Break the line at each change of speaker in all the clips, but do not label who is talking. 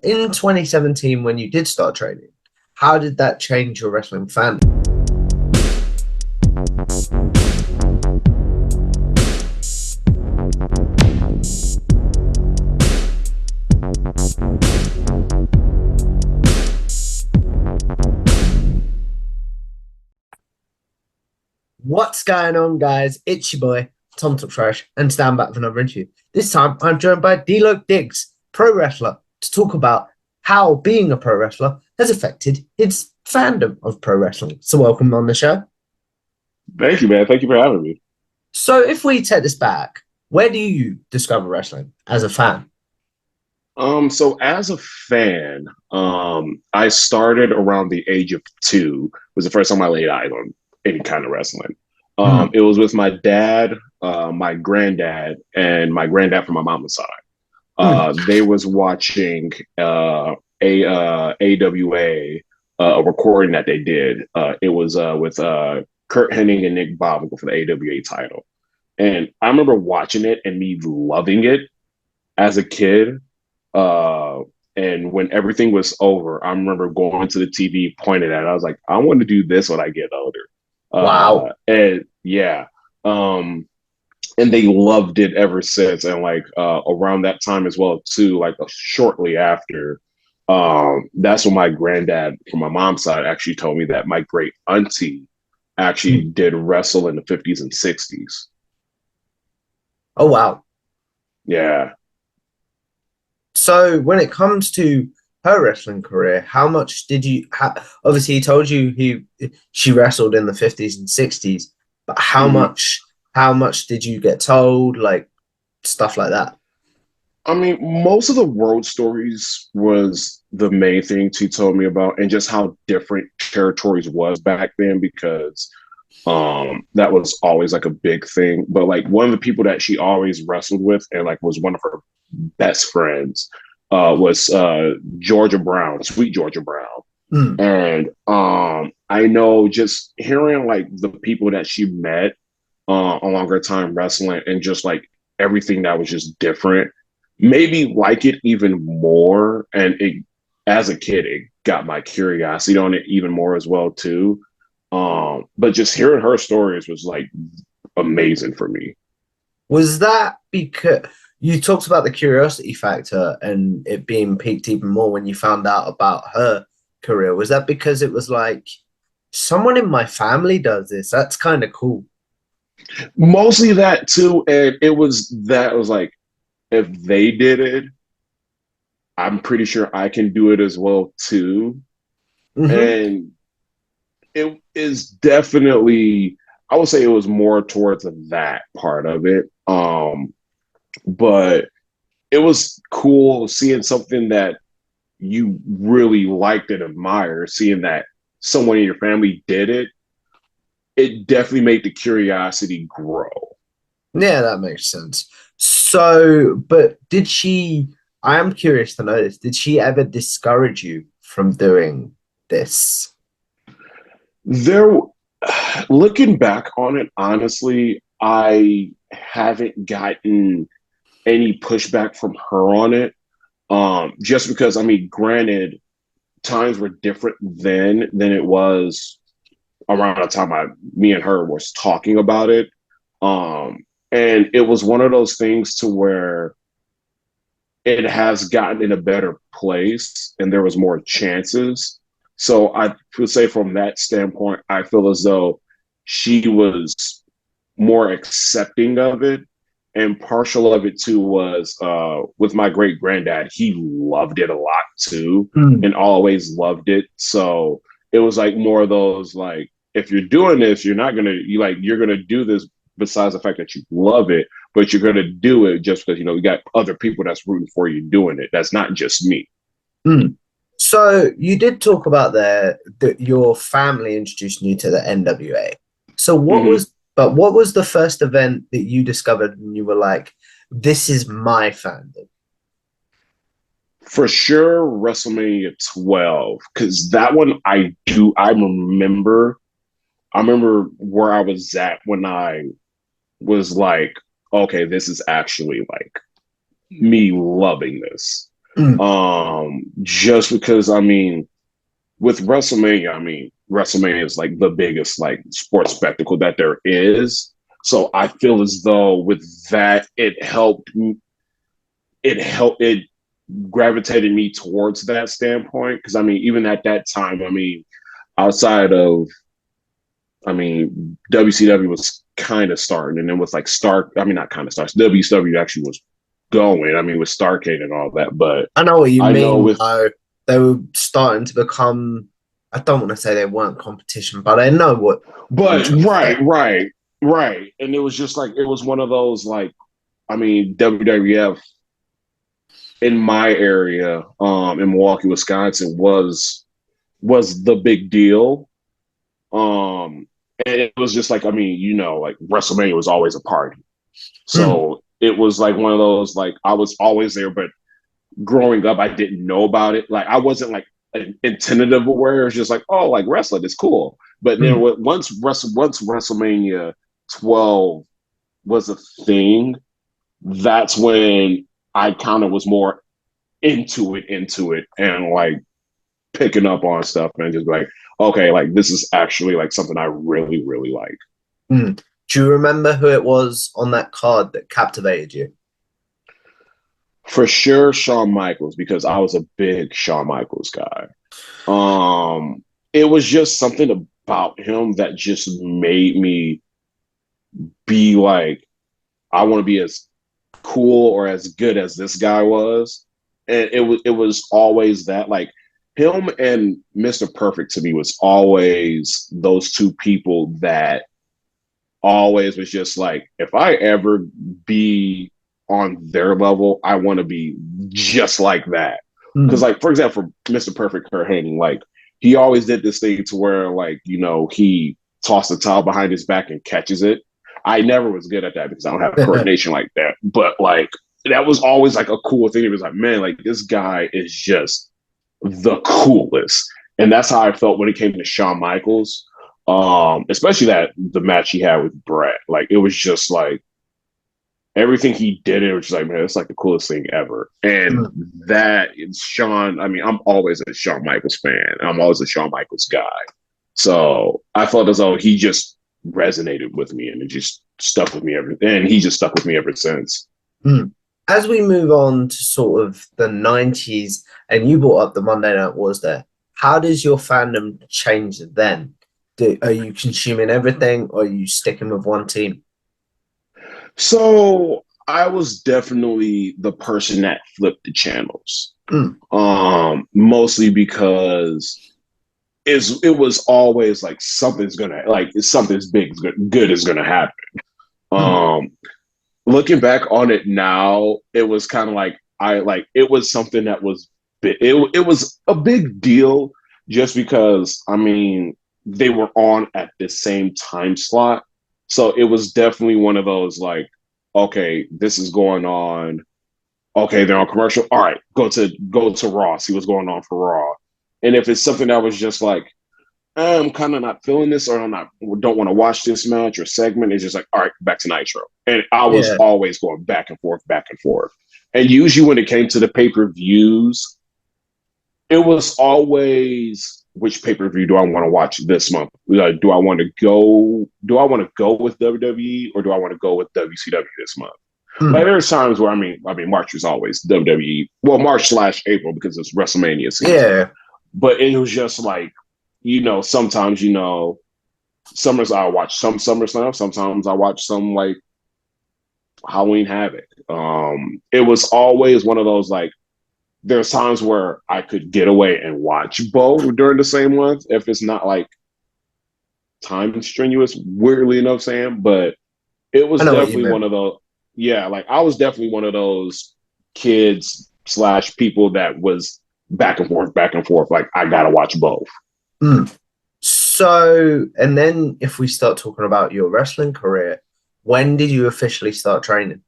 In 2017, when you did start training, how did that change your wrestling fan? What's going on, guys? It's your boy, Tom Top Trash, and stand back for another interview. This time, I'm joined by Delo Diggs, pro wrestler, to talk about how being a pro wrestler has affected his fandom of pro wrestling. So, welcome on the show.
Thank you, man. Thank you for having me.
So, if we take this back, where do you discover wrestling as a fan?
So as a fan, I started around the age of 2. Was the first time I laid eyes on any kind of wrestling.
Hmm.
It was with my dad, my granddad, and my granddad from my mom's side.
Hmm.
They was watching AWA, a recording that they did. It was with Kurt Hennig and Nick Bobbitt for the AWA title. And I remember watching it and me loving it as a kid. Uh, and when everything was over, I remember going to the TV, pointed at it. I was like, I want to do this when I get older.
Wow.
And yeah, um, and they loved it ever since. And like around that time as well too, like shortly after, that's when my granddad from my mom's side actually told me that my great auntie actually
Hmm.
did wrestle in the 50s and 60s.
Oh, wow.
Yeah.
So when it comes to her wrestling career, how much did you obviously he told you she wrestled in the 50s and 60s, but
Mhm.
how much did you get told, like stuff like that?
I mean, most of the world stories was the main thing she told me about, and just how different territories was back then, because that was always like a big thing. But like one of the people that she always wrestled with and like was one of her best friends was Georgia Brown, Sweet Georgia Brown.
Mm.
And I know just hearing like the people that she met along her time wrestling, and just like everything that was just different, maybe like it even more. And it, as a kid, it got my curiosity on it even more as well too. But just hearing her stories was like amazing for me.
Was that because you talked about the curiosity factor and it being piqued even more when you found out about her career? Was that because it was like someone in my family does this? That's kind of cool.
Mostly that too, and it was like, if they did it, I'm pretty sure I can do it as well too.
Hmm.
And it is definitely, I would say it was more towards that part of it. But it was cool seeing something that you really liked and admired, seeing that someone in your family did it. It definitely made the curiosity grow.
Yeah, that makes sense. So, but did she? I am curious to know this. Did she ever discourage you from doing this?
There, looking back on it, honestly, I haven't gotten any pushback from her on it. Just because, I mean, granted, times were different then than it was around the time me and her was talking about it. And it was one of those things to where it has gotten in a better place and there was more chances. So I would say from that standpoint, I feel as though she was more accepting of it. And partial of it too was with my great granddad. He loved it a lot too,
Mm.
and always loved it. So it was like more of those like, if you're doing this, you're not gonna you like you're gonna do this besides the fact that you love it, but you're gonna do it just because you got other people that's rooting for you doing it. That's not just me.
Mm. So you did talk about that your family introducing you to the NWA. So
Mm-hmm.
what was the first event that you discovered and you were like, this is my fandom?
For sure, WrestleMania 12, because that one I remember. I remember where I was at when I was like, okay, this is actually like me loving this.
Mm.
Just because I mean, with WrestleMania, I mean, WrestleMania is like the biggest like sports spectacle that there is. So I feel as though with that, it gravitated me towards that standpoint. Because I mean, even at that time, I mean, outside of, I mean, WCW was kind of starting, and then with like Stark, I mean, not kind of starts. WCW actually was going. I mean, with Starcade and all that. But
I know what you
I know
mean,
with,
though. They were starting to become, I don't want to say they weren't competition, but I know what I'm
but
trying to say.
right, and it was just like it was one of those like, I mean, WWF in my area, in Milwaukee, Wisconsin, was the big deal. And it was just like, I mean, you know, like WrestleMania was always a party.
Mm.
So it was like one of those, like, I was always there, but growing up, I didn't know about it. Like, I wasn't like tentative aware. It's just like, oh, like wrestling is cool. But then
Mm.
once WrestleMania 12 was a thing, that's when I kind of was more into it, and like picking up on stuff and just like, okay, like this is actually like something I really, really like.
Mm. Do you remember who it was on that card that captivated you?
For sure, Shawn Michaels, because I was a big Shawn Michaels guy. It was just something about him that just made me be like, I want to be as cool or as good as this guy was. And it was always that, like, him and Mr. Perfect to me was always those two people that always was just like, if I ever be on their level, I want to be just like that. Because,
Mm.
like, for example, Mr. Perfect, Kurt Hennig, like, he always did this thing to where, like, you know, he tossed the towel behind his back and catches it. I never was good at that because I don't have coordination like that. But, like, that was always like a cool thing. It was like, man, like, this guy is just the coolest. And that's how I felt when it came to Shawn Michaels. Especially that the match he had with Brett. Like, it was just like everything he did, it was just like, man, it's like the coolest thing ever. And
Mm.
that is Shawn. I mean, I'm always a Shawn Michaels fan. I'm always a Shawn Michaels guy. So I felt as though he just resonated with me, and it just stuck with me and he just stuck with me ever since.
Mm. As we move on to sort of the 90s, and you brought up the Monday Night Wars there, how does your fandom change then? Are you consuming everything or are you sticking with one team?
So I was definitely the person that flipped the channels.
Mm.
Mostly because it was always like something's big good is gonna happen.
Mm.
Um, Looking back on it now, it was kind of like it was something that was big. It was a big deal just because I mean they were on at the same time slot, so it was definitely one of those like, okay, this is going on. Okay, they're on commercial. All right, go to Raw. See what's going on for Raw. And if it's something that was just like, I'm kind of not feeling this, or don't want to watch this match or segment, it's just like, all right, back to Nitro. And I was
Yeah.
always going back and forth, back and forth. And usually when it came to the pay-per-views, it was always, which pay-per-view do I want to watch this month? Do I want to go with WWE, or do I want to go with WCW this month? Like,
Mm.
there's times where I mean March was always WWE. Well, March/April because it's WrestleMania season.
Yeah.
But it was just like, sometimes, summers I watch some SummerSlam, sometimes I watch some like Halloween Havoc. It was always one of those like, there's times where I could get away and watch both during the same month if it's not like time strenuous, weirdly enough, Sam. But it
I
was
know what you
definitely
mean.
one of those. Yeah, like I was definitely one of those kids/people that was back and forth. Like, I gotta watch both.
Mm. So, and then if we start talking about your wrestling career, when did you officially start training?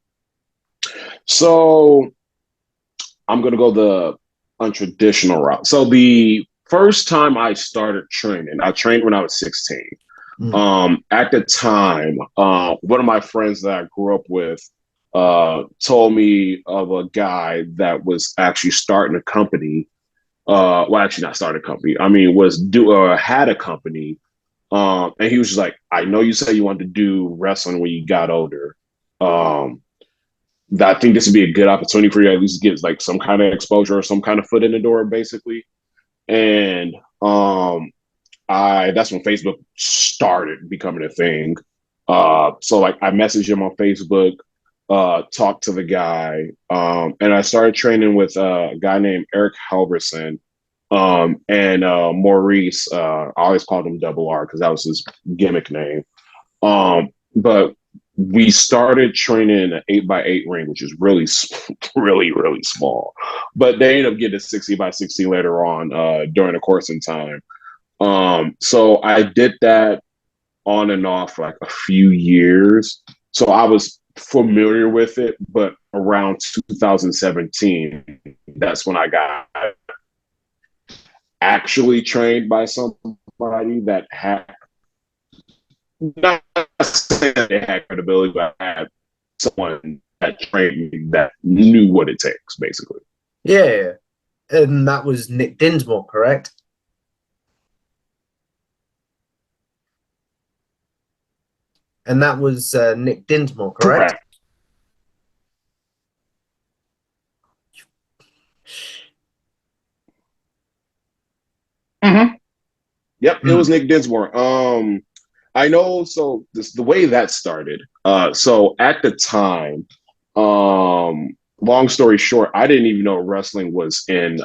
So I'm gonna go the untraditional route. So the first time I started training, I trained when I was 16.
Mm.
At the time, one of my friends that I grew up with, told me of a guy that was actually starting a company. Well, actually, not starting a company. I mean, had a company. And he was just like, I know you said you wanted to do wrestling when you got older. Um, I think this would be a good opportunity for you to at least get like some kind of exposure or some kind of foot in the door, basically. And I that's when Facebook started becoming a thing. So like I messaged him on Facebook, talked to the guy, and I started training with a guy named Eric Halverson, and Maurice. I always called him Double R because that was his gimmick name. But we started training in an 8x8 ring, which is really, really small. But they ended up getting a 60x60 later on during the course in time. So I did that on and off like a few years. So I was familiar with it, but around 2017, that's when I got actually trained by somebody that had not saying they had credibility, but I had someone that trained me that knew what it takes, basically.
Yeah, and that was Nick Dinsmore, correct? And that was Nick Dinsmore, correct?
Correct. Mm-hmm. Yep, it was
Mm.
Nick Dinsmore. I know. So the way that started. So at the time, long story short, I didn't even know wrestling was in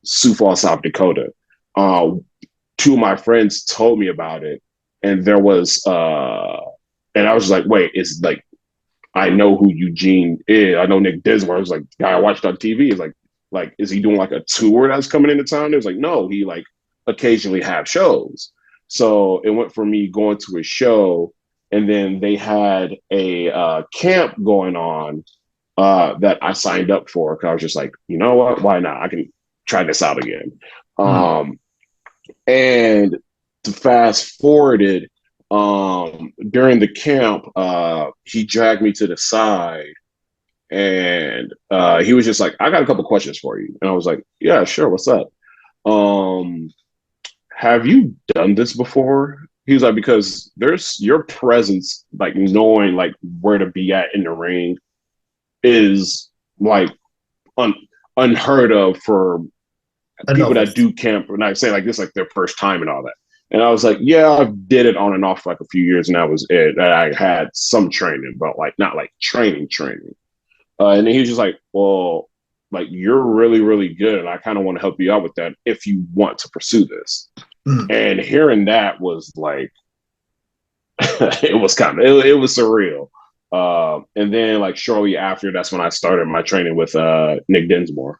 Sioux Falls, South Dakota. Uh, Two of my friends told me about it, and and I was like, wait, it's like I know who Eugene is. I know Nick Dinsmore. I was like, guy I watched on TV. Is like, is he doing like a tour that's coming into town? It was like, no, he like occasionally have shows. So it went from me going to a show, and then they had a camp going on that I signed up for because I was just like, you know what, why not? I can try this out again.
Mm.
Um, and to fast forward it, during the camp, he dragged me to the side and he was just like, I got a couple questions for you. And I was like, yeah, sure. What's up? Um, have you done this before? He was like, because there's your presence, like knowing like where to be at in the ring is like un- unheard of for
A
people that
novice.
do camp and I say like this like their first time and all that. And I was like, yeah, I did it on and off for like a few years, and that was it. And I had some training, but like not like training. And then he was just like, well, like you're really, really good, and I kind of want to help you out with that if you want to pursue this.
Mm.
And hearing that was like, it was kind of it was surreal. And then like shortly after, that's when I started my training with Nick Dinsmore.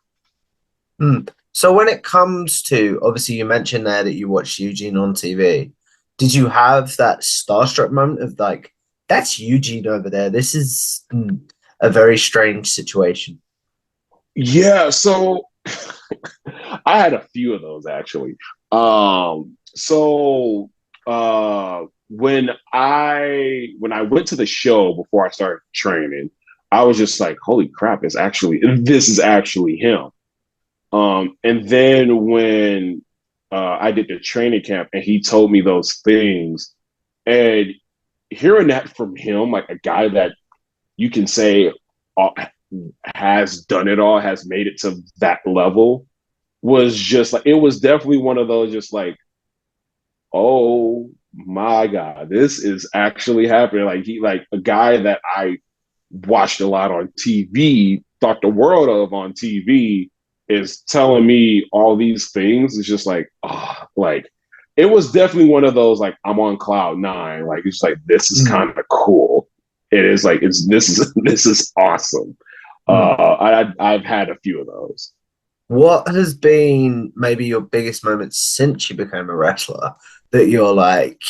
Mm. So when it comes to, obviously you mentioned there that you watched Eugene on TV. Did you have that starstruck moment of like, that's Eugene over there? This is a very strange situation.
Yeah, so I had a few of those actually. So when I went to the show before I started training, I was just like, holy crap, this is actually him. And then when I did the training camp and he told me those things, and hearing that from him, like a guy that you can say uh, has done it all, has made it to that level, was just like it was definitely one of those just like, oh my god, this is actually happening. Like he like a guy that I watched a lot on TV, thought the world of on TV, is telling me all these things. It's just like, oh, like it was definitely one of those like I'm on cloud nine. Like it's like this is
Mm.
kind of cool. It is like it's this is this is awesome.
Mm.
I've had a few of those.
What has been maybe your biggest moment since you became a wrestler that you're like,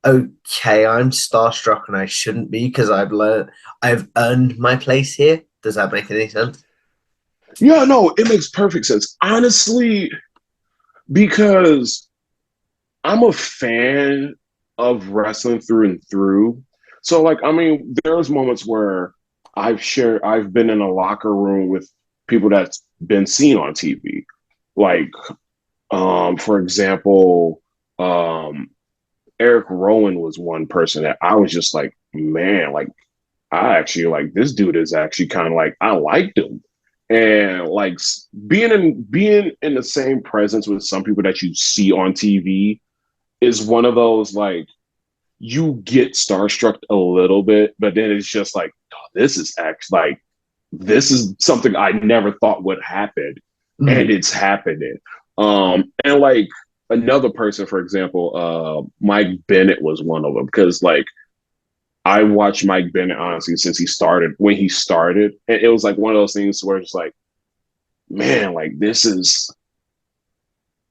okay, I'm starstruck and I shouldn't be because I've earned my place here. Does that make any sense?
Yeah, no, it makes perfect sense. Honestly, because I'm a fan of wrestling through and through. So like I mean, there's moments where I've been in a locker room with people that's been seen on TV. Like, for example, um, Eric Rowan was one person that I was just like, man, like I actually like this dude is actually kind of like I liked him. And like being in the same presence with some people that you see on TV is one of those like you get starstruck a little bit, but then it's just like, oh, this is actually like this is something I never thought would happen,
Mm.
and it's happening. And like another person, for example, Mike Bennett was one of them because like I watched Mike Bennett honestly since he started when he started, and it was like one of those things where it's like, man, like this is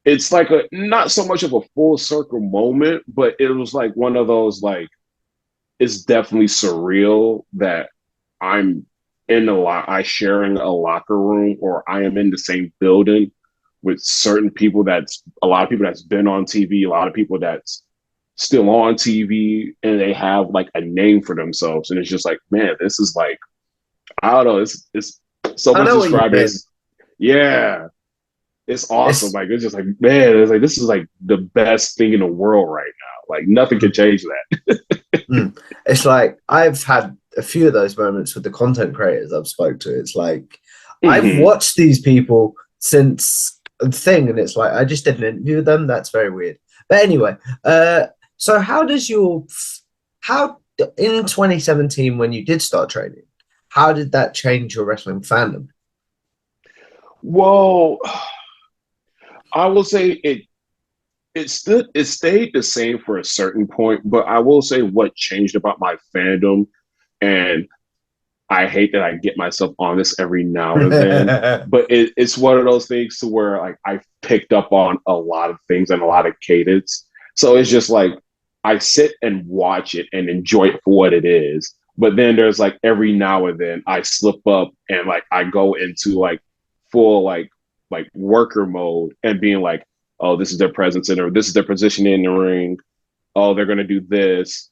it's like a not so much of a full circle moment, but it was like one of those like it's definitely surreal that I'm in a lot I sharing a locker room or I am in the same building with certain people that's a lot of people that's been on TV, a lot of people that's still on TV and they have like a name for themselves. And it's just like, man, this is like I don't know, it's
I
someone's
know what you
described it
mean.
as yeah, it's awesome.
It's
Like it's just like, man, it's like this is like the best thing in the world right now. Like nothing can change that.
mm, it's like I've had a few of those moments with the content creators I've spoke to. It's like I've
Mm-hmm.
watched these people since a thing, and it's like I just did an interview with them. That's very weird. But anyway, so how in 2017 when you did start training, how did that change your wrestling fandom?
Well, I will say it stayed the same for a certain point, but I will say what changed about my fandom, and I hate that I get myself on this every now and then, but it's one of those things to where like I picked up on a lot of things and a lot of cadence. So it's just like I sit and watch it and enjoy it for what it is. But then there's like every now and then I slip up and like I go into like full like worker mode and being like, oh, this is their presence in or this is their position in the ring. Oh, they're gonna do this.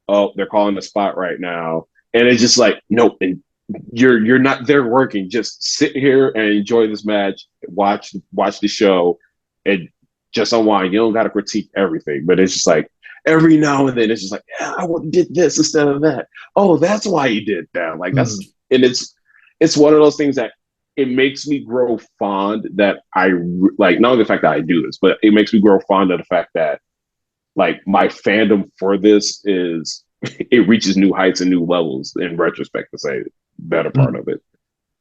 Oh, they're calling the spot right now. And it's just like, nope, and you're not there working. Just sit here and enjoy this match, watch the show, and just unwind. You don't gotta critique everything, but it's just like every now and then it's just like, yeah, I did this instead of that. Oh, that's why you did that. Like
Hmm.
and it's one of those things that it makes me grow fond that I like not only the fact that I do this, but it makes me grow fond of the fact that like my fandom for this is it reaches new heights and new levels in retrospect to say the better part of it.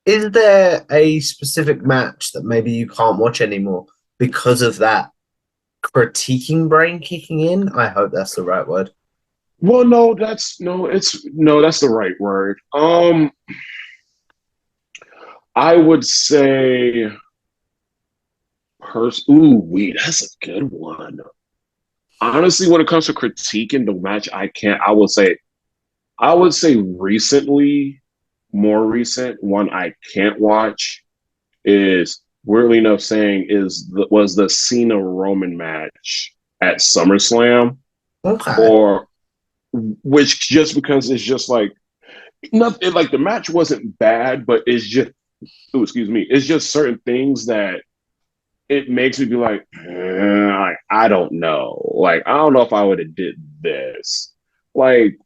Is there a specific match that maybe you can't watch anymore because of that critiquing brain kicking in? I hope that's the right word.
Well, that's the right word. I would say ooh, wait, that's a good one. Honestly, when it comes to critiquing the match, I would say recently, more recent one I can't watch is weirdly enough saying was the Cena Roman match at SummerSlam,
Okay.
or which just because it's just like nothing like the match wasn't bad, but it's just excuse me, it's just certain things that it makes me be like, I don't know, like I don't know if I would have did this, like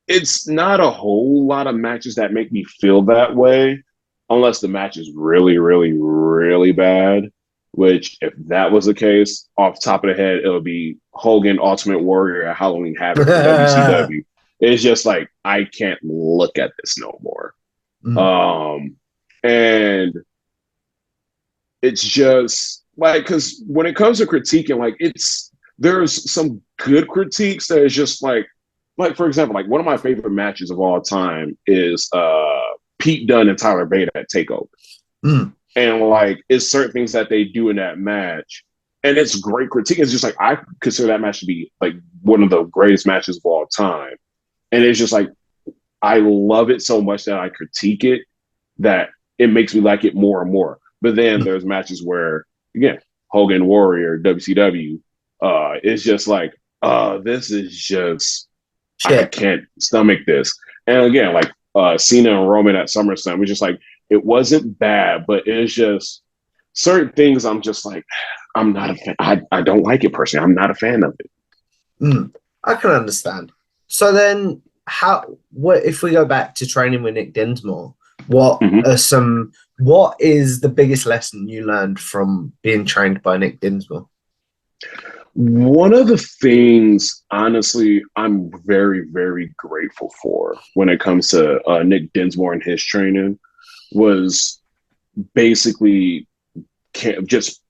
it's not a whole lot of matches that make me feel that way unless the match is really, really, really bad. Which, if that was the case, off the top of the head, it would be Hogan Ultimate Warrior at Halloween Havoc for WCW. It's just like I can't look at this no more.
Mm.
Um, and it's just like because when it comes to critiquing, like there's some good critiques that is just like for example, like one of my favorite matches of all time is Pete Dunne and Tyler Bate at Takeover,
Mm.
and like it's certain things that they do in that match, and it's great critique. It's just like I consider that match to be like one of the greatest matches of all time, and it's just like I love it so much that I critique it that it makes me like it more and more. But then
Mm.
there's matches where again Hogan Warrior WCW, it's just like this is just I
Shit.
can't stomach this. And again, like Cena and Roman at SummerSlam. It's just like it wasn't bad, but it's just certain things. I'm just like, I'm not a fan. I don't like it personally. I'm not a fan of it.
I can understand. So then, what if we go back to training with Nick Dinsmore? What is the biggest lesson you learned from being trained by Nick Dinsmore?
One of the things, honestly, I'm very, very grateful for when it comes to Nick Dinsmore and his training was basically just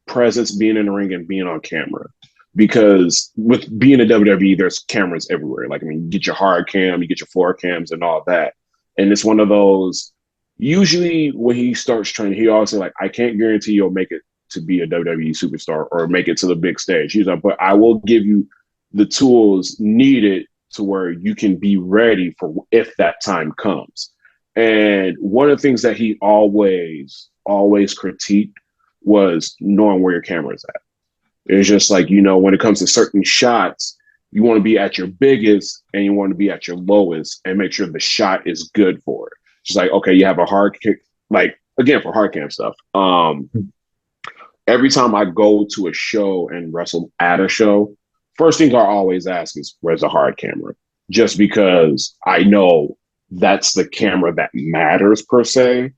presence, being in the ring and being on camera. Because with being a WWE, there's cameras everywhere. Like, I mean, you get your hard cam, you get your floor cams and all that. And it's one of those, usually when he starts training, he always say like, I can't guarantee you'll make it to be a WWE superstar or make it to the big stage. He's like, but I will give you the tools needed to where you can be ready for if that time comes. And one of the things that he always critiqued was knowing where your camera is at. It's just like, when it comes to certain shots, you want to be at your biggest and you want to be at your lowest and make sure the shot is good for it. Just like, okay, you have a hard kick, like again, for hard cam stuff. Every time I go to a show and wrestle at a show, first thing I always ask is, where's the hard camera? Just because I know that's the camera that matters per se.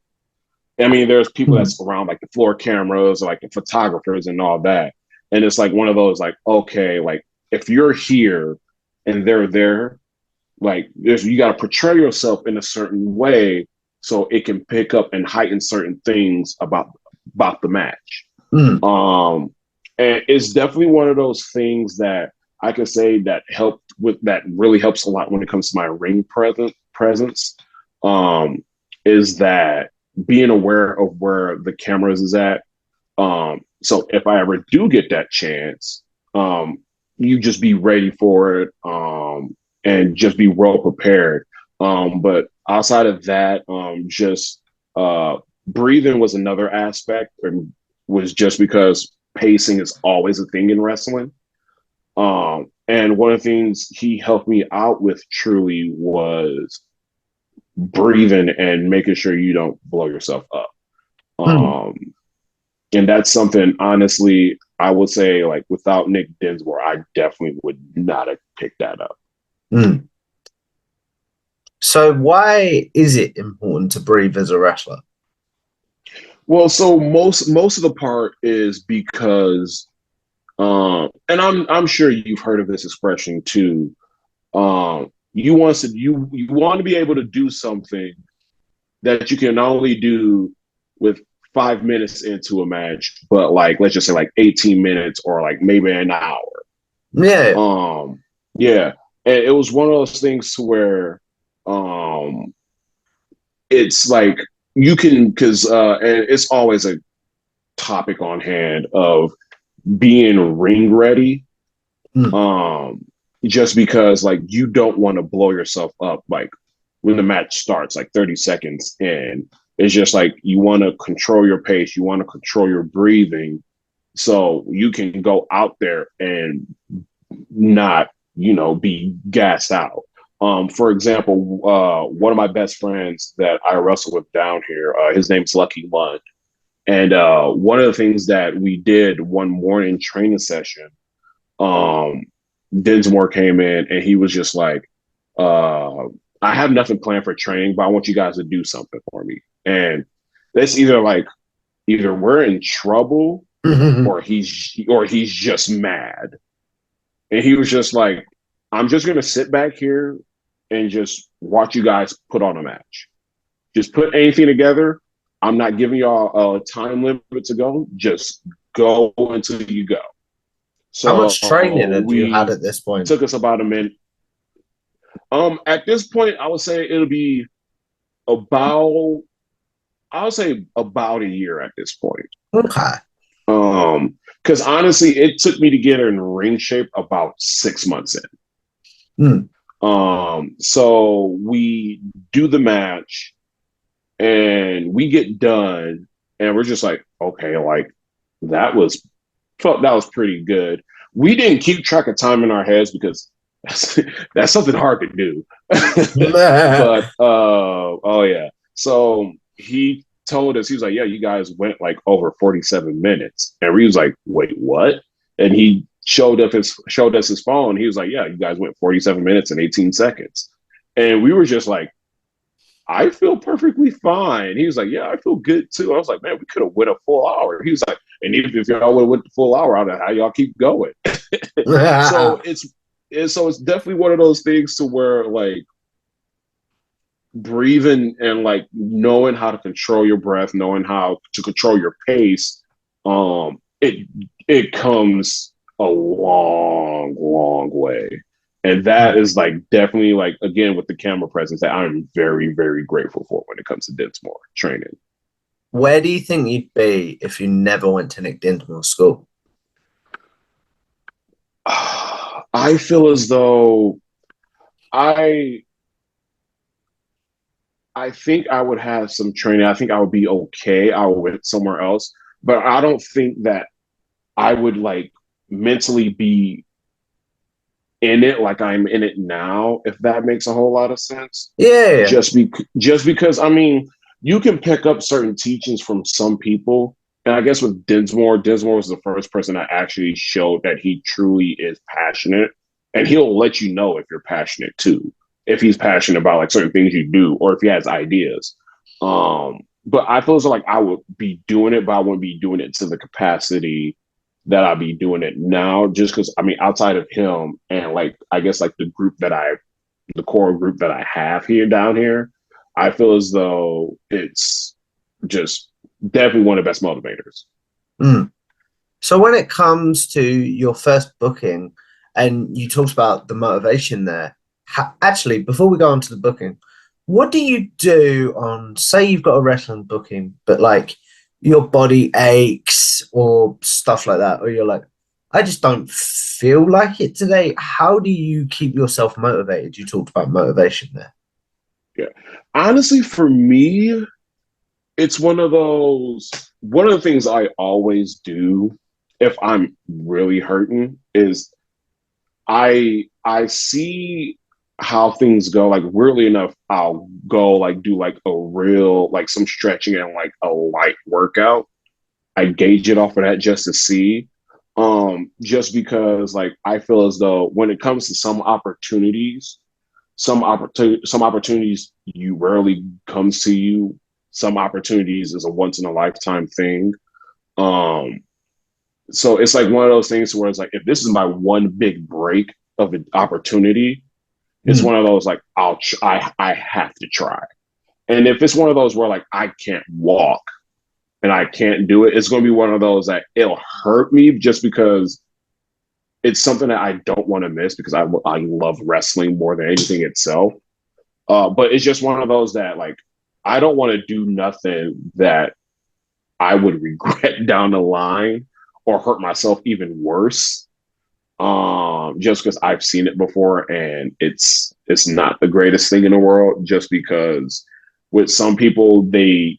I mean, there's people that's around like the floor cameras, like the photographers and all that. And it's like one of those like, okay, like if you're here and they're there, like you got to portray yourself in a certain way so it can pick up and heighten certain things about the match. And it's definitely one of those things that I could say that really helps a lot when it comes to my ring presence. Is that being aware of where the cameras is at. So if I ever do get that chance, you just be ready for it, and just be well prepared. But outside of that, breathing was another aspect, and was just because pacing is always a thing in wrestling. And one of the things he helped me out with truly was breathing and making sure you don't blow yourself up. And that's something, honestly, I would say, like, without Nick Dinsmore, I definitely would not have picked that up.
So why is it important to breathe as a wrestler?
Well, so most of the part is because, and I'm sure you've heard of this expression too. You want to be able to do something that you can not only do with 5 minutes into a match, but like, let's just say like 18 minutes or like maybe an hour.
Yeah.
Yeah. And it was one of those things to where, it's like you can, because and it's always a topic on hand of being ring ready. Just because like you don't want to blow yourself up like when the match starts, like 30 seconds in. It's just like you want to control your pace, you want to control your breathing, so you can go out there and not, be gassed out. For example, one of my best friends that I wrestle with down here, his name's Lucky Lund. And one of the things that we did one morning training session, Dinsmore came in and he was just like, I have nothing planned for training, but I want you guys to do something for me. And that's either we're in trouble or he's just mad. And he was just like, I'm just going to sit back here and just watch you guys put on a match. Just put anything together. I'm not giving y'all a time limit to go. Just go until you go. So
how much training have you had at this point?
Took us about a minute. At this point, I would say it'll be about a year at this point.
Okay.
Because honestly, it took me to get in ring shape about 6 months in. So we do the match and we get done and we're just like, okay, like that was pretty good. We didn't keep track of time in our heads because That's, that's something hard to do. But oh yeah. So he told us, he was like, yeah, you guys went like over 47 minutes. And we was like, wait, what? And he showed us his phone. He was like, yeah, you guys went 47 minutes and 18 seconds. And we were just like, I feel perfectly fine. He was like, yeah, I feel good too. I was like, man, we could have went a full hour. He was like, and even if y'all would have went the full hour, I don't know how y'all keep going. So it's definitely one of those things to where like breathing and like knowing how to control your breath, knowing how to control your pace, it comes a long way. And that is like definitely like again with the camera presence that I'm very, very grateful for when it comes to Dinsmore training.
Where do you think you'd be if you never went to Nick Dinsmore school?
I feel as though I I think I would have some training. I think I would be okay. I would went somewhere else, but I don't think that I would like mentally be in it like I'm in it now. If that makes a whole lot of sense,
Yeah.
just because I mean you can pick up certain teachings from some people, and I guess with Dinsmore was the first person that actually showed that he truly is passionate, and he'll let you know if you're passionate too, if he's passionate about like certain things you do, or if he has ideas. But I feel as though, like I would be doing it, but I wouldn't be doing it to the capacity that I'd be doing it now. Just because I mean, outside of him and like I guess like the core group that I have here down here, I feel as though it's just definitely one of the best motivators.
Mm. So when it comes to your first booking, and you talked about the motivation there, actually, before we go on to the booking, what do you do on, say, you've got a wrestling booking, but like your body aches or stuff like that, or you're like, I just don't feel like it today. How do you keep yourself motivated? You talked about motivation there.
Yeah. Honestly, for me, it's one of the things I always do if I'm really hurting is I see how things go. Like weirdly enough, I'll go like do like a real like some stretching and like a light workout. I gauge it off of that just to see. Just because like I feel as though when it comes to some opportunities you rarely comes to you. Some opportunities is a once in a lifetime thing. Um, so it's like one of those things where it's like if this is my one big break of an opportunity, it's
Mm.
one of those like I have to try. And if it's one of those where like I can't walk and I can't do it, it's going to be one of those that it'll hurt me just because it's something that I don't want to miss because I love wrestling more than anything itself. But it's just one of those that like I don't want to do nothing that I would regret down the line or hurt myself even worse. Just because I've seen it before and it's not the greatest thing in the world. Just because with some people they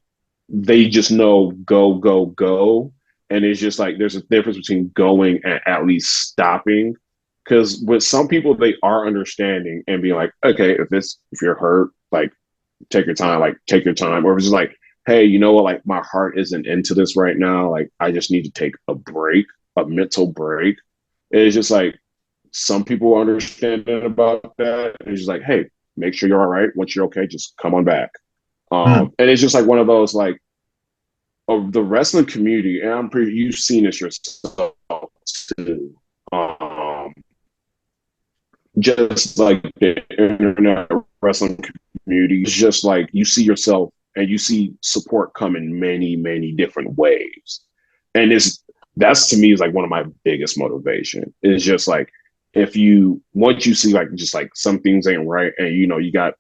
just know go, and it's just like there's a difference between going and at least stopping. Because with some people they are understanding and being like, okay, if you're hurt, like take your time, or if it's just like, hey, you know what, like my heart isn't into this right now, like I just need to take a break, a mental break. And it's just like some people understand about that. And it's just like, hey, make sure you're all right. Once you're okay, just come on back.
Mm.
And it's just like one of those like of the wrestling community, and I'm pretty you've seen this yourself too. Just like the internet wrestling community, it's just like you see yourself and you see support come in many different ways, and it's that's to me is like one of my biggest motivation. It's just like if you once you see like just like some things ain't right, and you know you got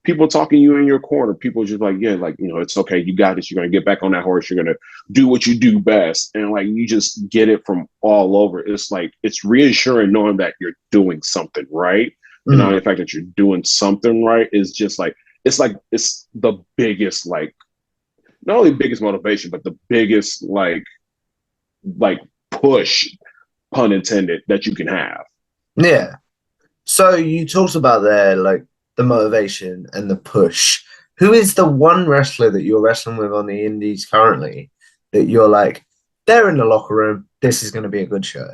people talking you in your corner, people just like yeah, like you know it's okay, you got this, you're gonna get back on that horse, you're gonna do what you do best, and like you just get it from all over. It's like it's reassuring knowing that you're doing something right, and not
Mm.
the fact that you're doing something right is just like it's the biggest like not only biggest motivation but the biggest like push, pun intended, that you can have.
Yeah. So you talked about there, like the motivation and the push. Who is the one wrestler that you're wrestling with on the indies currently that you're like, they're in the locker room. This is going to be a good show.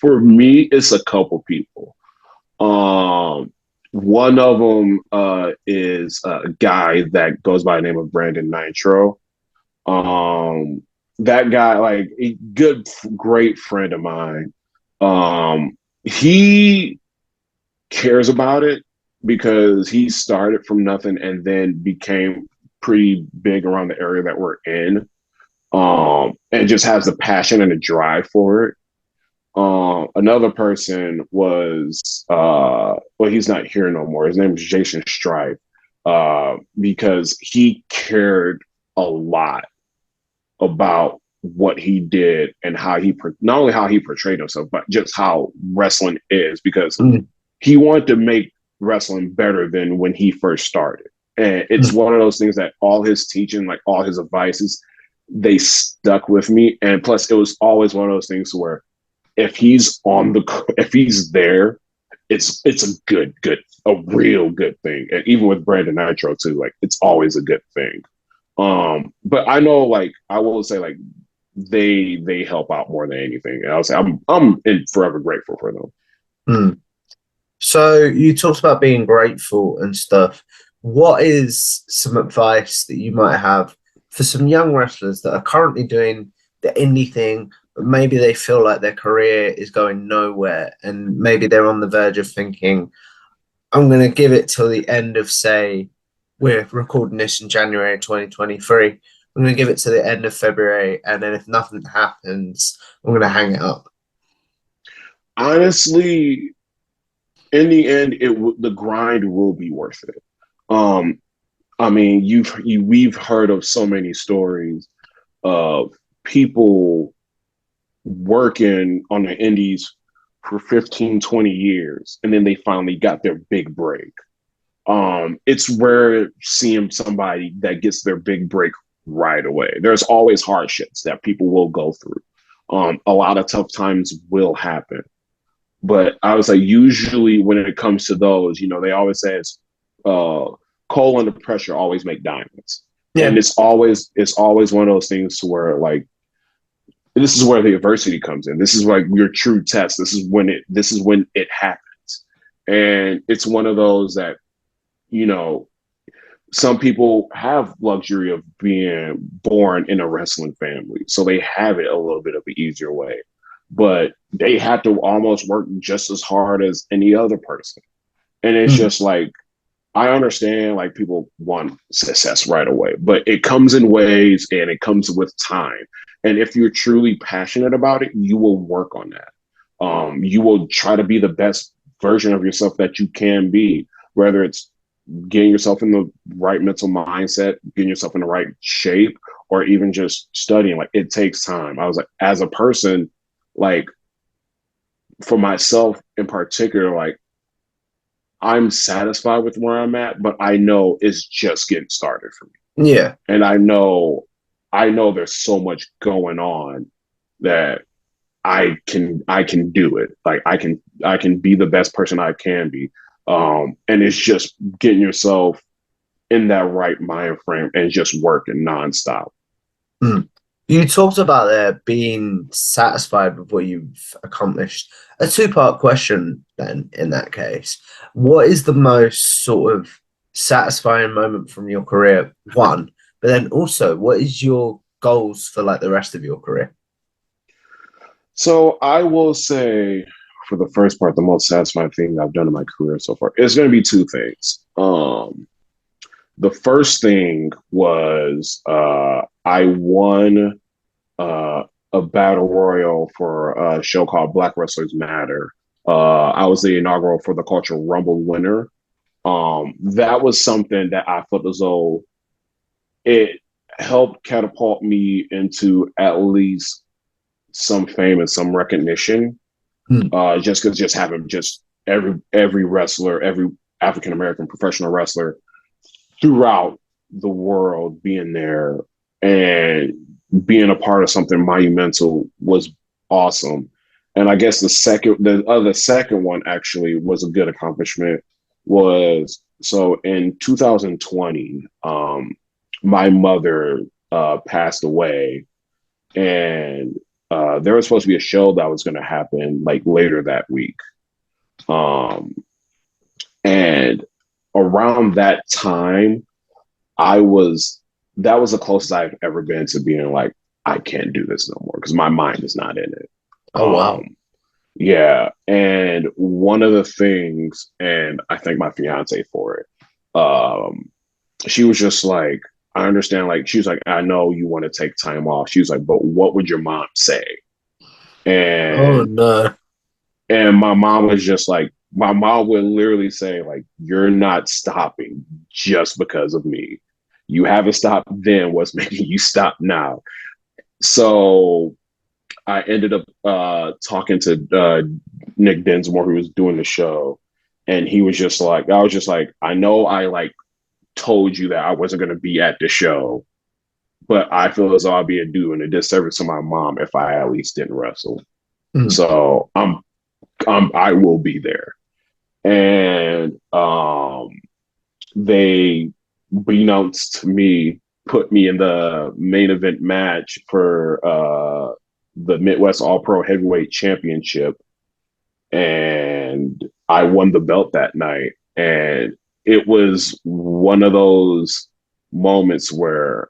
For me, it's a couple people. One of them is a guy that goes by the name of Brandon Nitro. Um, that guy, like a good, great friend of mine. He cares about it because he started from nothing and then became pretty big around the area that we're in. And just has the passion and the drive for it. Another person was well, he's not here no more. His name is Jason Stripe, because he cared a lot about what he did and how not only how he portrayed himself, but just how wrestling is. Because
Mm,
he wanted to make wrestling better than when he first started. And it's
mm,
one of those things that all his teaching, like all his advices, they stuck with me. And plus, it was always one of those things where if he's there, it's a a real good thing. And even with Brandon Nitro too, like it's always a good thing. But I know, like I will say, like they help out more than anything. And I'll say I'm forever grateful for them.
mm. So you talked about being grateful and stuff. What is some advice that you might have for some young wrestlers that are currently doing the indie thing, but maybe they feel like their career is going nowhere and maybe they're on the verge of thinking, I'm going to give it till the end of, say, we're recording this in January 2023. I'm going to give it to the end of February. And then if nothing happens, I'm going to hang it up.
Honestly, in the end, the grind will be worth it. Um, I mean, we've heard of so many stories of people working on the indies for 15, 20 years, and then they finally got their big break. It's rare seeing somebody that gets their big break right away. There's always hardships that people will go through. A lot of tough times will happen. But I was like, usually when it comes to those, they always say it's coal under pressure always make diamonds. And
Yeah.
it's always one of those things to where like this is where the adversity comes in. This is like your true test. This is when it happens. And it's one of those that, you know, some people have luxury of being born in a wrestling family. So they have it a little bit of an easier way. But they have to almost work just as hard as any other person. And it's
Mm.
just like I understand like people want success right away, but it comes in waves and it comes with time. And if you're truly passionate about it, you will work on that. You will try to be the best version of yourself that you can be, whether it's getting yourself in the right mental mindset, getting yourself in the right shape, or even just studying. Like it takes time. I was like, as a person, like for myself in particular, like I'm satisfied with where I'm at, but I know it's just getting started for me.
Yeah.
And I know there's so much going on that I can do it. Like I can be the best person I can be. And it's just getting yourself in that right mind frame and just working nonstop.
Mm. You talked about there being satisfied with what you've accomplished. A two-part question then in that case. What is the most sort of satisfying moment from your career? One, but then also what is your goals for like the rest of your career?
So I will say for the first part, the most satisfying thing I've done in my career so far is going to be two things. The first thing was I won a battle royal for a show called Black Wrestlers Matter. I was the inaugural for the Cultural Rumble winner. That was something that I felt as though it helped catapult me into at least some fame and some recognition.
Mm.
Just because just having just every wrestler, every African American professional wrestler throughout the world being there and being a part of something monumental was awesome. And I guess the second one actually was a good accomplishment. Was so in 2020, my mother passed away, and there was supposed to be a show that was going to happen like later that week. Um, and around that time, I was that was the closest I've ever been to being like, I can't do this no more because my mind is not in it.
Oh wow.
Yeah. And one of the things, and I thank my fiance for it, um, she was just like, I understand, like, she was like, I know you want to take time off. She was like, but what would your mom say?
Oh
And
no.
my mom was just like, my mom would literally say, like, you're not stopping just because of me. You haven't stopped then. What's making you stop now? So I ended up talking to Nick Dinsmore, who was doing the show, and he was just like, I was just like, I know I like told you that I wasn't going to be at the show, but I feel as though I'd be doing a disservice to my mom if I at least didn't wrestle.
Mm.
So I will be there. And they, beknownst to me, put me in the main event match for the Midwest All Pro Heavyweight Championship, and I won the belt that night. And it was one of those moments where,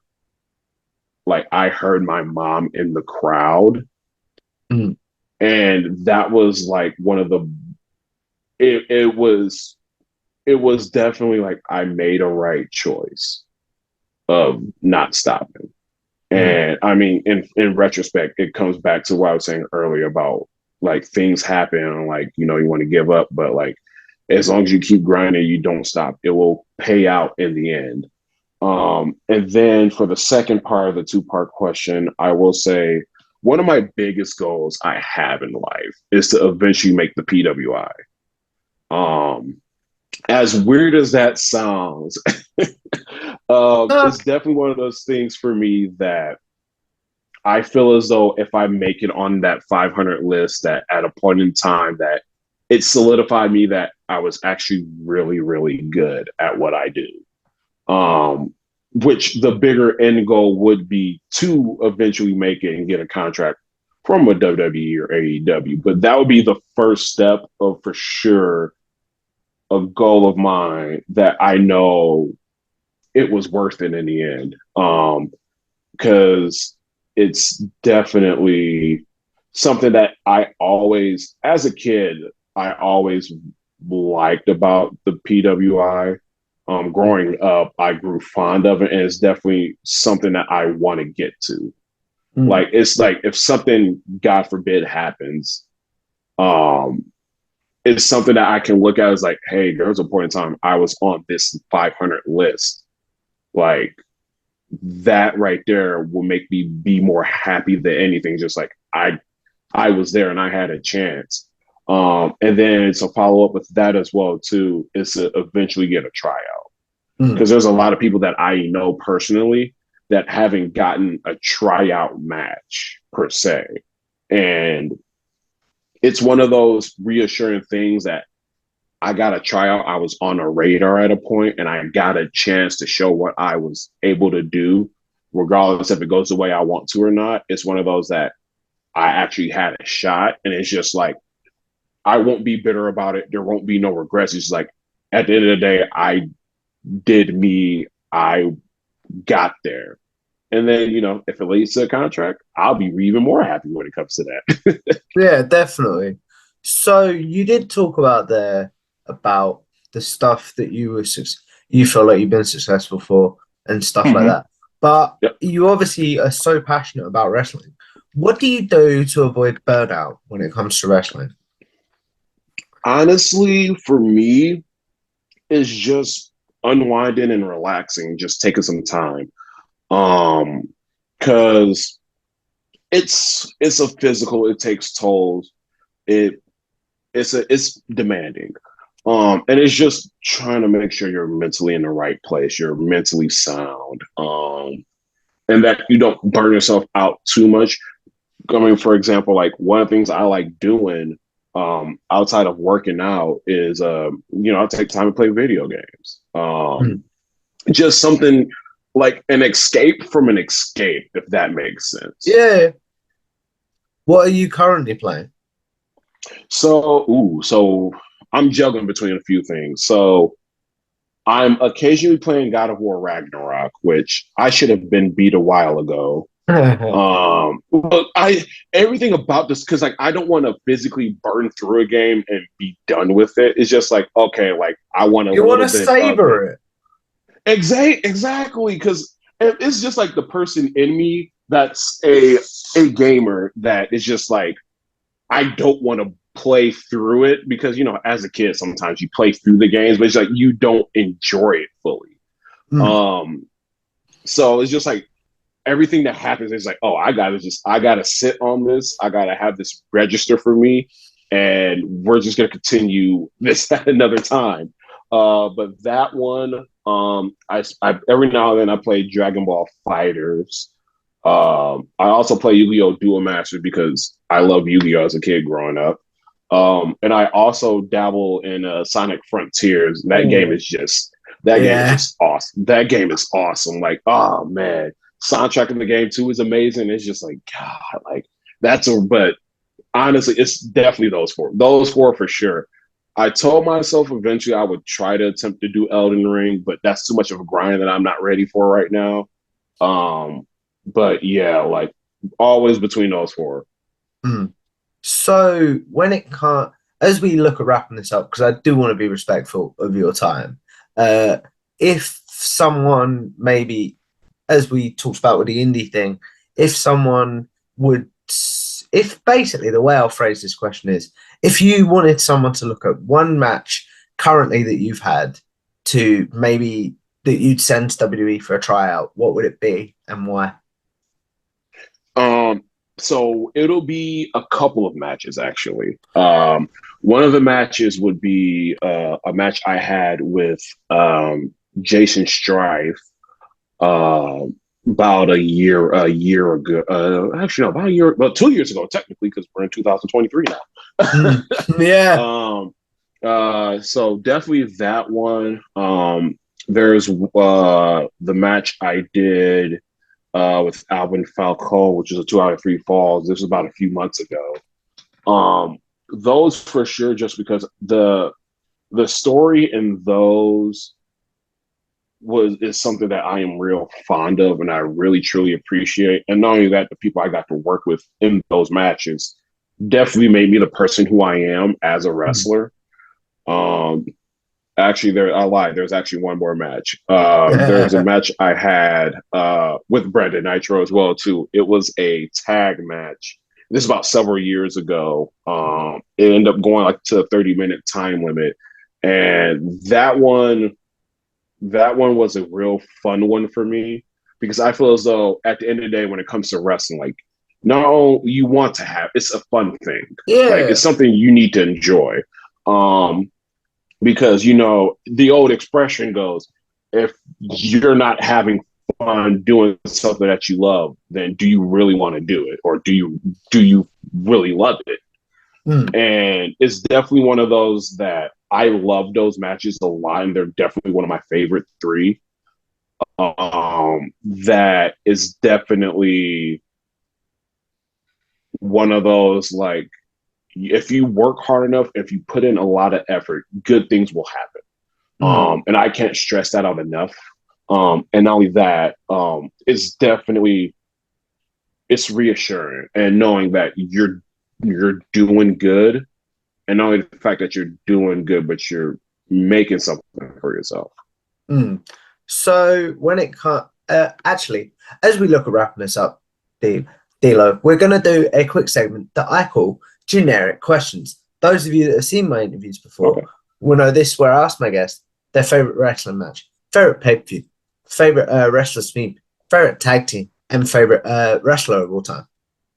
like, I heard my mom in the crowd,
Mm.
and that was like one of the. It was definitely like I made a right choice of not stopping.
Mm.
And I mean, in retrospect, it comes back to what I was saying earlier about like things happen and like, you know, you want to give up, but like as long as you keep grinding, you don't stop, it will pay out in the end. And then for the second part of the two-part question, I will say one of my biggest goals I have in life is to eventually make the PWI. Um, as weird as that sounds,
Ah,
it's definitely one of those things for me that I feel as though if I make it on that 500 list, that at a point in time that it solidified me that I was actually really, really good at what I do. Um, which the bigger end goal would be to eventually make it and get a contract from a WWE or AEW. But that would be the first step of for sure a goal of mine that I know it was worth it in the end. Because it's definitely something that I always, as a kid, I always liked about the PWI. Growing up, I grew fond of it, and it's definitely something that I want to get to.
mm.
Like, it's like if something, God forbid, happens, um, it's something that I can look at as like, hey, there was a point in time I was on this 500 list. Like, that right there will make me be more happy than anything. Just like I was there and I had a chance. And then to follow up with that as well too is to eventually get a tryout,
Mm.
because there's a lot of people that I know personally that haven't gotten a tryout match per se, and it's one of those reassuring things that I got a tryout. I was on a radar at a point, and I got a chance to show what I was able to do, regardless if it goes the way I want to or not. It's one of those that I actually had a shot, and it's just like I won't be bitter about it. There won't be no regrets. It's like at the end of the day, I did me. I got there, and then if it leads to a contract, I'll be even more happy when it comes to that.
Yeah, definitely. So you did talk about there about the stuff that you feel like you've been successful for and stuff like
Mm-hmm.
that. But
Yep.
you obviously are so passionate about wrestling. What do you do to avoid burnout when it comes to wrestling?
Honestly, for me, it's just unwinding and relaxing, just taking some time. Um, because it's a physical, it takes tolls. It it's demanding. And it's just trying to make sure you're mentally in the right place, you're mentally sound, and that you don't burn yourself out too much. I mean, for example, like one of the things I like doing outside of working out is I take time to play video games.
Mm.
Just something like an escape from an escape, if that makes sense.
Yeah. What are you currently playing?
So I'm juggling between a few things. So I'm occasionally playing God of War Ragnarok, which I should have been beat a while ago. But I everything about this, because like I don't want to physically burn through a game and be done with it. It's just like, okay, like I want a
You want
little
to
bit of it.
savor it.
Exactly, because it's just like the person in me that's a gamer that is just like, I don't want to play through it because as a kid sometimes you play through the games, but it's like you don't enjoy it fully.
Mm.
Um, so it's just like everything that happens is like, oh, I gotta sit on this. I gotta have this register for me, and we're just gonna continue this at another time. But that one, I every now and then I play Dragon Ball Fighters. I also play Yu-Gi-Oh! Duel Master because I love Yu-Gi-Oh! As a kid growing up. And I also dabble in Sonic Frontiers.
Oh,
That game is
yeah.
just awesome. That game is awesome. Like, oh man, soundtrack in the game too is amazing. It's just like God, like but honestly, it's definitely those four. Those four for sure. I told myself eventually I would try to attempt to do Elden Ring, but that's too much of a grind that I'm not ready for right now. Um, but yeah, like always between those four.
Mm. So when it can't, as we look at wrapping this up, because I do want to be respectful of your time, uh, if someone maybe, as we talked about with the indie thing, if someone would, if basically the way I'll phrase this question is, if you wanted someone to look at one match currently that you've had to maybe that you'd send to WWE for a tryout, what would it be and why?
Um, so it'll be a couple of matches actually. One of the matches would be a match I had with Jason Strife uh, about a year ago. Actually, no, about 2 years ago, technically, because we're in 2023 now.
Mm. Yeah.
So definitely that one. There's the match I did with Alvin Falcone, which is a 2 out of 3 falls. This was about a few months ago. Those for sure, just because the story in those is something that I am real fond of and I really truly appreciate. And not only that, the people I got to work with in those matches definitely made me the person who I am as a
Mm.
wrestler. Um, Actually, I lied. There's actually one more match. There's a match I had with Brandon Nitro as well too. It was a tag match. This is about several years ago. It ended up going like to a 30-minute time limit, and that one was a real fun one for me because I feel as though at the end of the day, when it comes to wrestling, like no, you want to have it's a fun thing. Like it's
Yeah.
something you need to enjoy. Um, because the old expression goes, if you're not having fun doing something that you love, then do you really want to do it, or do you really love it?
Mm.
And it's definitely one of those that I love those matches a lot, and they're definitely one of my favorite three. That is definitely one of those, like, if you work hard enough, if you put in a lot of effort, good things will happen.
Mm.
And I can't stress that out enough. And not only that, it's reassuring and knowing that you're doing good, and not only the fact that you're doing good, but you're making something for yourself.
Mm. So when it can't, actually, as we look at wrapping this up, Dilo, we're going to do a quick segment that I call generic questions. Those of you that have seen my interviews before
Okay.
will know this, where I ask my guests their favorite wrestling match, favorite pay-per-view, favorite wrestler sweep, favorite tag team, and favorite wrestler of all time.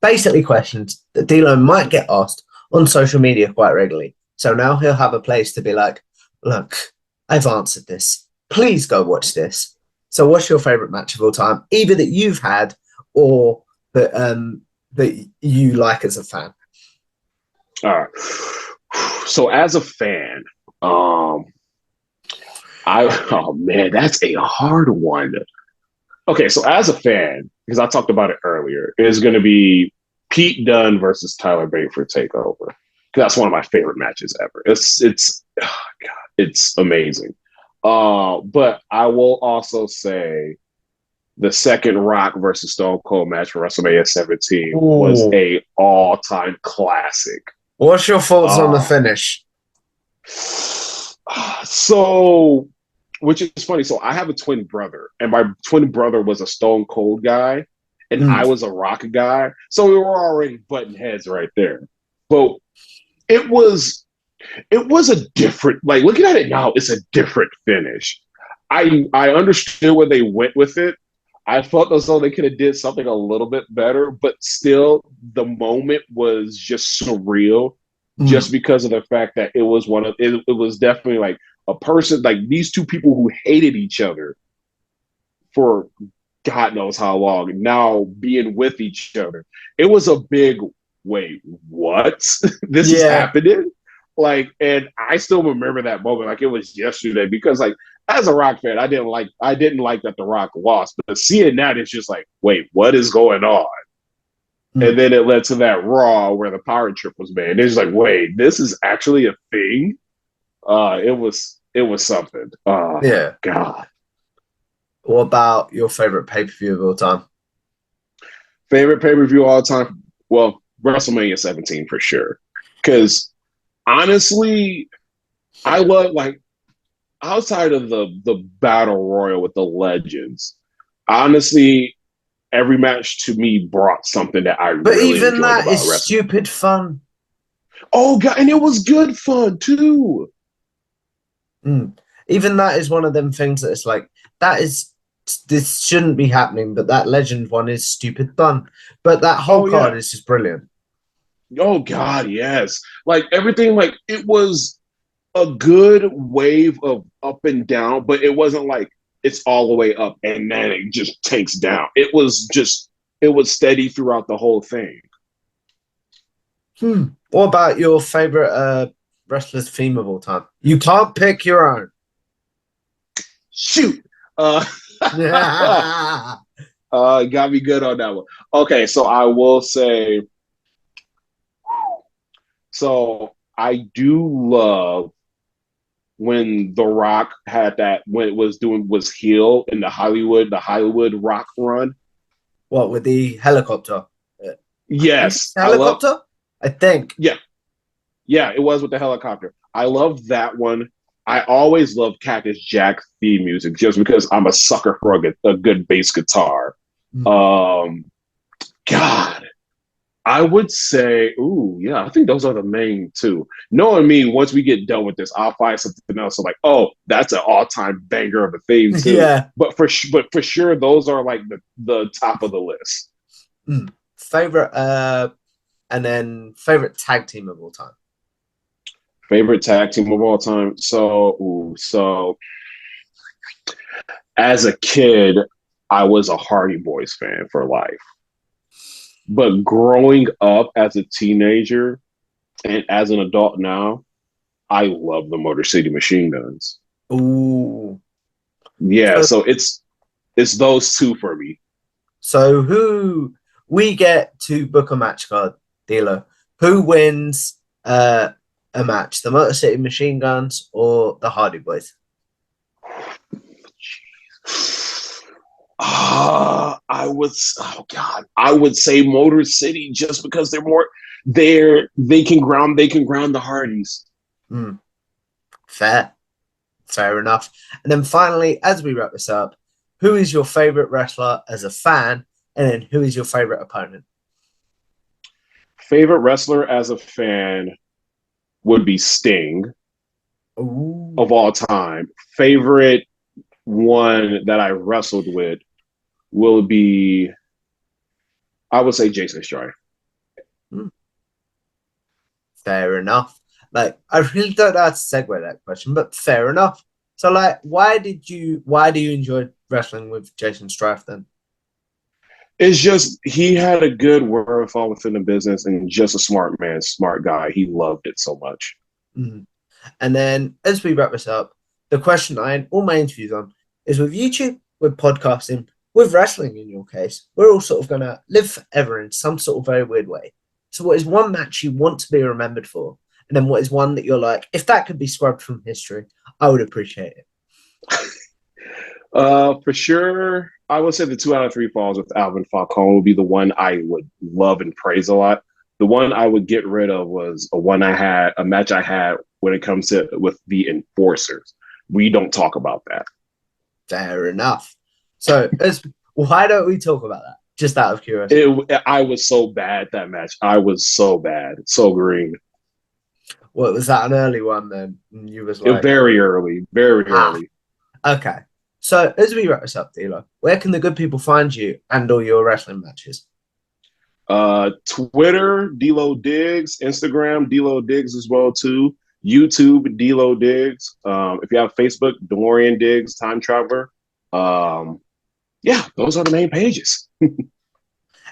Basically, questions that Dilo might get asked on social media quite regularly. So now he'll have a place to be like, look, I've answered this. Please go watch this. So, what's your favorite match of all time, either that you've had or that that you like as a fan?
All right. So as a fan, I oh man, that's a hard one. Okay, so as a fan, because I talked about it earlier, is going to be Pete Dunne versus Tyler Bate for Takeover. That's one of my favorite matches ever. It's oh God, it's amazing. But I will also say the second Rock versus Stone Cold match for WrestleMania 17 was
Ooh.
a all time classic.
What's your thoughts on the
Uh,
finish?
so, which is funny. So, I have a twin brother, and my twin brother was a Stone Cold guy, and
Mm.
I was a Rock guy. So, we were already butting heads right there. But it was a different, like looking at it now, it's a different finish. I understood where they went with it. I felt as though they could have did something a little bit better, but still the moment was just surreal just
Mm.
because of the fact that it was it was definitely like a person, like these two people who hated each other for God knows how long, now being with each other. It was a big wait, what? This is
Yeah.
happening? Like, and I still remember that moment like it was yesterday because like as a Rock fan, I didn't like that the Rock lost, but seeing that it's just like, wait, what is going on? And
Mm.
then it led to that Raw where the power trip was made. It's like, wait, this is actually a thing. It was something.
Yeah.
God.
What about your favorite pay-per-view of all time?
Favorite pay per view all time? Well, WrestleMania 17 for sure. Because honestly, I love like outside of the battle royal with the legends. Honestly, every match to me brought something that I
But
really
even
enjoyed
that
about
is
wrestling.
stupid fun.
Oh god, and it was good fun too.
Mm. Even that is one of them things that it's like, that is, this shouldn't be happening, but that legend one is stupid fun. But that whole
Oh
card
yeah.
is just brilliant.
Oh god, yes. Like everything, like it was a good wave of up and down, but it wasn't like it's all the way up and then it just takes down. It was steady throughout the whole thing.
What about your favorite wrestler's theme of all time? You can't pick your own.
Shoot. Uh got me good on that one. Okay, so I will say so I do love when The Rock had that when it was heel in the Hollywood Rock run.
What, with the helicopter? I think it's
Yes,
the
I love
helicopter. I think.
yeah, yeah, it was with the helicopter. I love that one. I always loved Cactus Jack theme music just because I'm a sucker for a good bass guitar.
Mm.
Um, God, I would say, ooh, yeah, I think those are the main two. Knowing me, once we get done with this, I'll find something else. So like, oh, that's an all-time banger of a theme too.
Yeah.
But for sure, those are like the top of the list.
Favorite and then favorite tag team of all time.
Favorite tag team of all time. So as a kid, I was a Hardy Boys fan for life. But growing up as a teenager and as an adult now, I love the Motor City Machine Guns.
Ooh.
Yeah,
So,
so it's those two for me.
so who we get to book a match card, dealer. Who wins a match? The Motor City Machine Guns or the Hardy Boys?
Oh God, I would say Motor City just because they can ground the Hardys.
Mm, fair. Fair enough. And then finally, as we wrap this up, who is your favorite wrestler as a fan? And then who is your favorite opponent?
Favorite wrestler as a fan would be Sting of
Ooh.
all time. Favorite one that I wrestled with will be, I would say, Jason Strife.
Hmm, fair enough. Like, I really don't know how to segue that question, but fair enough. So, like, why do you enjoy wrestling with Jason Strife then?
It's just he had a good wherewithal within the business and just a smart man, smart guy. He loved it so much.
Mm. And then as we wrap this up, the question I end all my interviews on is with YouTube, with podcasting, with wrestling in your case, we're all sort of going to live forever in some sort of very weird way. So what is one match you want to be remembered for? And then what is one that you're like, if that could be scrubbed from history, I would appreciate it.
For sure, I would say the 2 out of 3 falls with Alvin Falcone would be the one I would love and praise a lot. The one I would get rid of was a match I had when it comes to with the Enforcers. We don't talk about that.
Fair enough. So why don't we talk about that? Just out of curiosity.
I was so bad that match. I was so bad, so green.
Well, was that an early one then? And you was like,
Very early, very early.
Okay. So as we wrap this up, Delo, where can the good people find you and all your wrestling matches?
Twitter, Delo Diggs, Instagram, Delo Diggs as well too. YouTube, Delo Diggs. If you have Facebook, DeLorean Diggs, Time Traveler. Yeah, those are the main pages.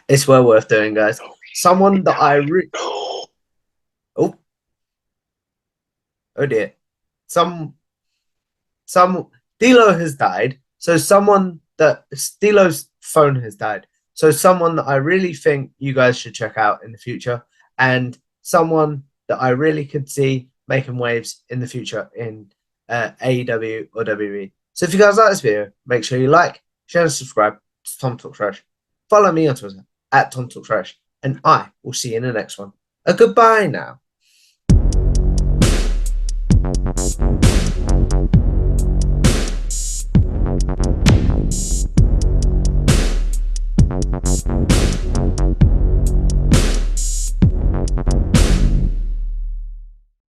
It's well worth doing, guys. Someone that I oh dear, some Delo has died. So Delo's phone has died. So someone that I really think you guys should check out in the future, and someone that I really could see making waves in the future in AEW or WWE. So if you guys like this video, make sure you like, share, and subscribe to Tom Talk Trash. Follow me on Twitter at Tom Talk Trash, and I will see you in the next one. A goodbye now.